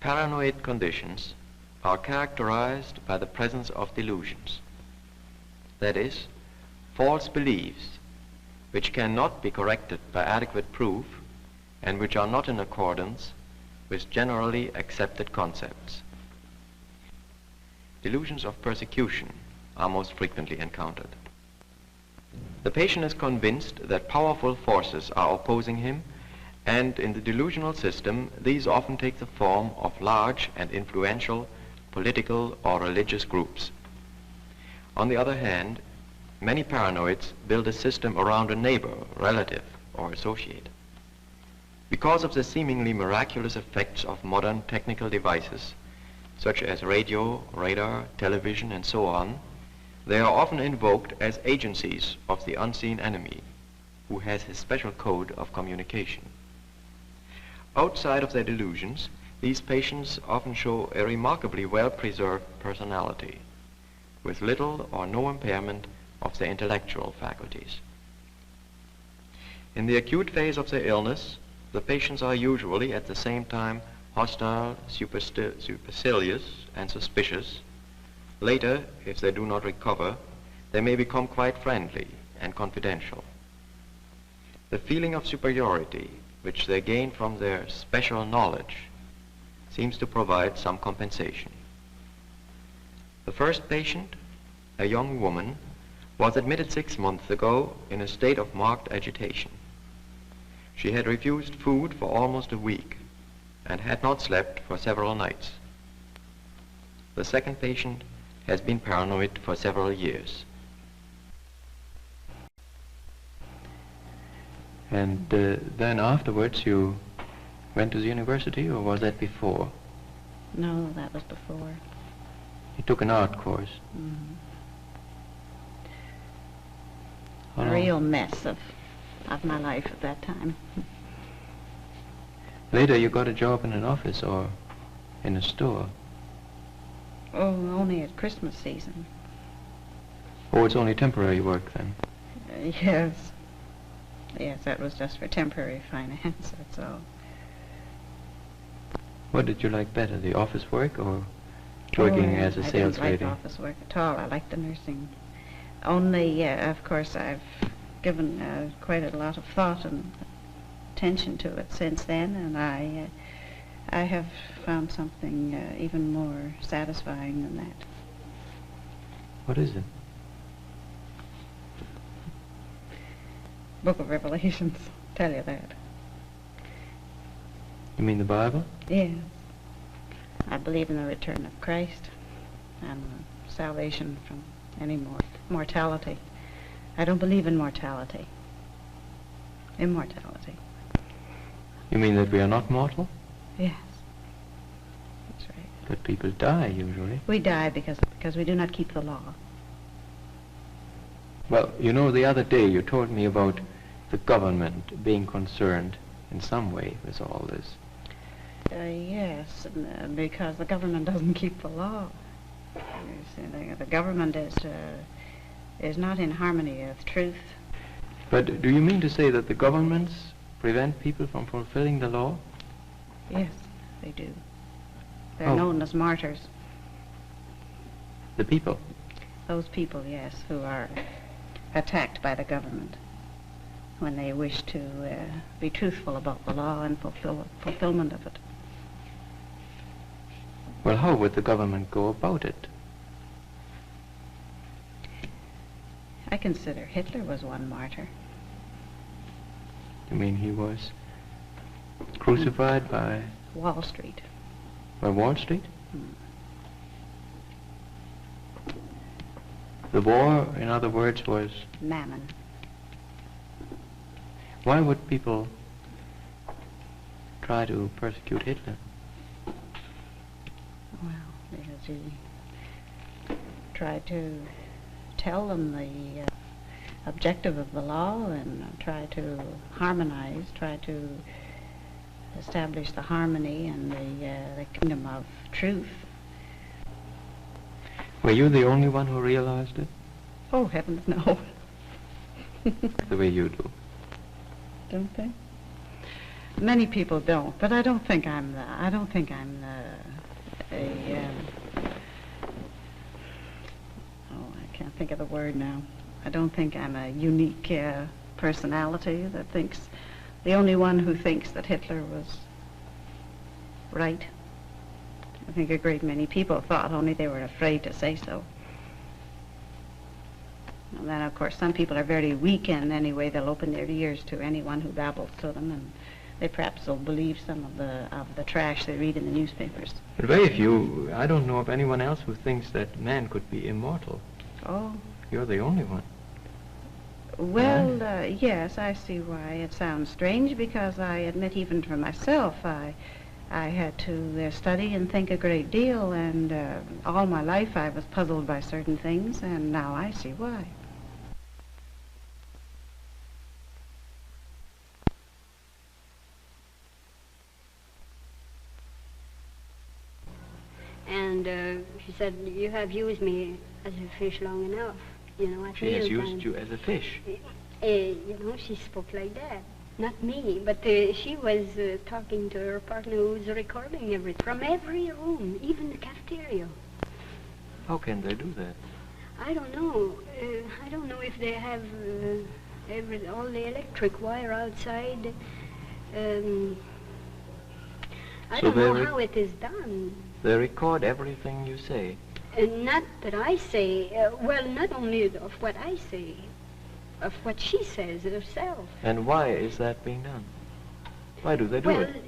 Paranoid conditions are characterized by the presence of delusions. That is, false beliefs which cannot be corrected by adequate proof and which are not in accordance with generally accepted concepts. Delusions of persecution are most frequently encountered. The patient is convinced that powerful forces are opposing him, and in the delusional system, these often take the form of large and influential political or religious groups. On the other hand, many paranoids build a system around a neighbor, relative, or associate. Because of the seemingly miraculous effects of modern technical devices, such as radio, radar, television, and so on, they are often invoked as agencies of the unseen enemy, who has his special code of communication. Outside of their delusions, these patients often show a remarkably well-preserved personality, with little or no impairment of their intellectual faculties. In the acute phase of their illness, the patients are usually at the same time hostile, supercilious, and suspicious. Later, if they do not recover, they may become quite friendly and confidential. The feeling of superiority, which they gain from their special knowledge, seems to provide some compensation. The first patient, a young woman, was admitted 6 months ago in a state of marked agitation. She had refused food for almost a week and had not slept for several nights. The second patient has been paranoid for several years. And then afterwards you went to the university, or was that before? No, that was before. You took an art course. Mm-hmm. How A long? real mess of my life at that time. Later you got a job in an office or in a store. Oh, only at Christmas season. Oh, it's only temporary work then? Yes. Yes, that was just for temporary finance, that's all. What did you like better, the office work or working as a sales I didn't lady? like office work at all. I liked the nursing. Only, of course, I've given quite a lot of thought and attention to it since then, and I have found something even more satisfying than that. What is it? Book of Revelations, tell you that. You mean the Bible? Yes. I believe in the return of Christ and salvation from any mortality. I don't believe in mortality. Immortality. You mean that we are not mortal? Yes. That's right. But people die usually. We die because we do not keep the law. Well, you know, the other day you told me about the government being concerned in some way with all this. Yes, because the government doesn't keep the law. You see, the government is not in harmony with truth. But do you mean to say that the governments prevent people from fulfilling the law? Yes, they do. They're Oh. known as martyrs. The people? Those people, yes, who are attacked by the government when they wish to be truthful about the law and fulfillment of it. Well, how would the government go about it? I consider Hitler was one martyr. You mean he was crucified by Wall Street. Wall Street? Hmm. The war, in other words, was... Mammon. Why would people try to persecute Hitler? Well, because he tried to tell them the objective of the law and try to harmonize, try to establish the harmony and the kingdom of truth. Were you the only one who realized it? Oh, heavens, no. The way you do. Don't they? Many people don't, but I don't think I'm I can't think of the word now. I don't think I'm a unique personality that thinks, the only one who thinks that Hitler was right. I think a great many people thought, only they were afraid to say so. And then, of course, some people are very weak, and anyway, they'll open their ears to anyone who babbles to them, and they perhaps will believe some of the trash they read in the newspapers. But very few, I don't know of anyone else who thinks that man could be immortal. Oh. You're the only one. Well, yes, I see why it sounds strange, because I admit even for myself, I had to study and think a great deal, and all my life I was puzzled by certain things, and now I see why. And she said, you have used me as a fish long enough. You know, at She has mealtime. used you as a fish. You know, she spoke like that. Not me, but she was talking to her partner who was recording from every room, even the cafeteria. How can they do that? I don't know. I don't know if they have all the electric wire outside. I So don't know how it is done. They record everything you say. Not that I say, well, not only of what I say, of what she says herself. And why is that being done? Why do they do it?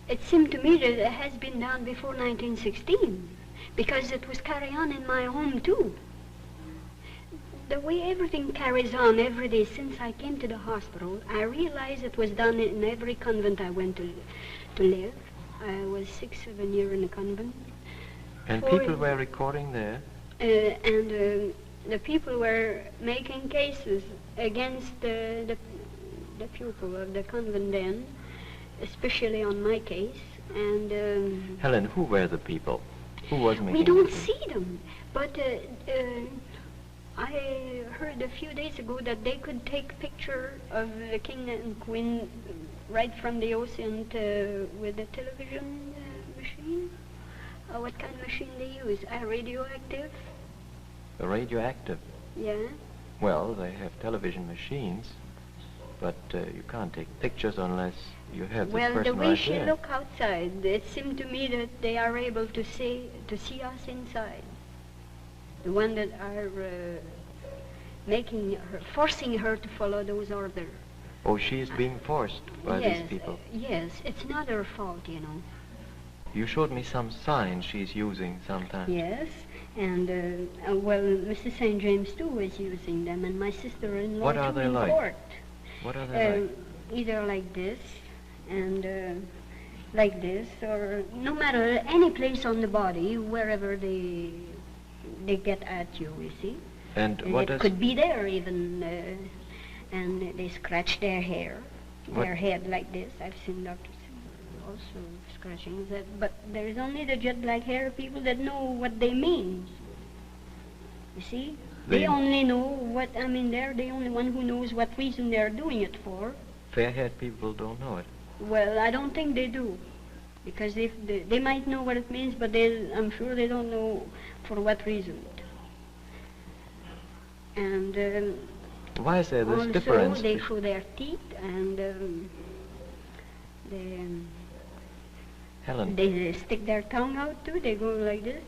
It seemed to me that it has been done before 1916, because it was carried on in my home too. The way everything carries on every day since I came to the hospital, I realized it was done in every convent I went to live. I was 6-7 years in a convent. And people were recording there? And the people were making cases against the pupil of the convent then, especially on my case. And Helen, who were the people? Who was making we don't cases? see them, but I heard a few days ago that they could take picture of the king and queen right from the ocean with the television machine. What kind of machine they use? Radioactive? Radioactive? Yeah. Well, they have television machines, but you can't take pictures unless you have this person Well, the way right she there. looked outside, it seemed to me that they are able to see us inside. The one that are forcing her to follow those orders. Oh, she's being forced by Yes, these people. yes, it's not her fault, you know. You showed me some signs she's using sometimes. Yes, and well, Mrs. St. James too was using them, and my sister-in-law What are too they in like? court. What are they like? Either like this, and like this, or no matter any place on the body, wherever they get at you, you see. And what it does... could be there even, and they scratch their hair, their head like this. I've seen doctors also scratching that, but there is only the jet black hair people that know what they mean. You see? They only know what, I mean, they're the only one who knows what reason they're doing it for. Fair-haired people don't know it. Well, I don't think they do, because if they might know what it means, but I'm sure they don't know for what reason. And why is there this also difference? they show their teeth, and Helen, they stick their tongue out too. They go like this.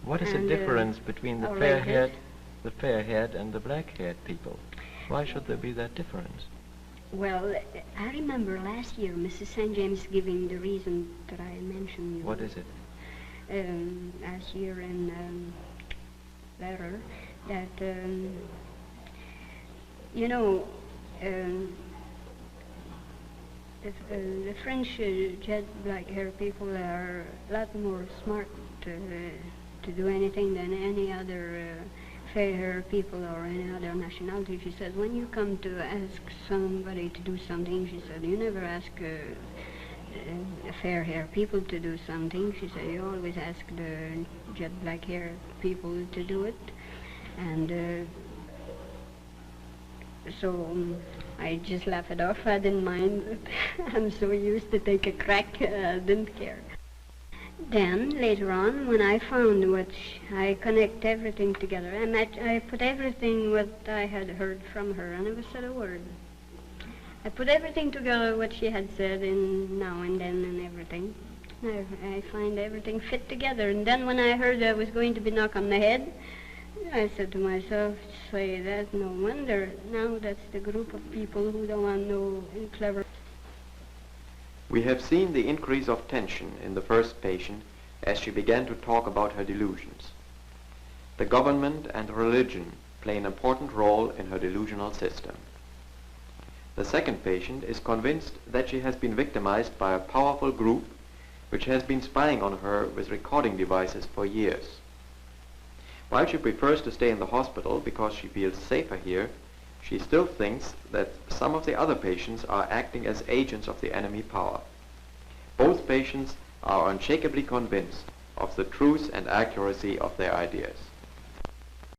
what is the and, difference between the or like fair-haired and the black-haired people? Why should there be that difference? Well, I remember last year Mrs. St. James giving the reason that I mentioned. What is it? Last year in letter that you know the French jet black hair people are a lot more smart to do anything than any other fair hair people or any other nationality. She said, when you come to ask somebody to do something, she said, you never ask fair hair people to do something. She said, you always ask the jet black hair people to do it. And so I just laugh it off. I didn't mind. I'm so used to take a crack, didn't care. Then, later on, when I found I connect everything together. I put everything what I had heard from her. I never said a word. I put everything together, what she had said, in now and then and everything. I find everything fit together. And then when I heard I was going to be knocked on the head, I said to myself, say, that's no wonder. Now that's the group of people who don't want no clever. We have seen the increase of tension in the first patient as she began to talk about her delusions. The government and religion play an important role in her delusional system. The second patient is convinced that she has been victimized by a powerful group which has been spying on her with recording devices for years. While she prefers to stay in the hospital because she feels safer here, she still thinks that some of the other patients are acting as agents of the enemy power. Both patients are unshakably convinced of the truth and accuracy of their ideas.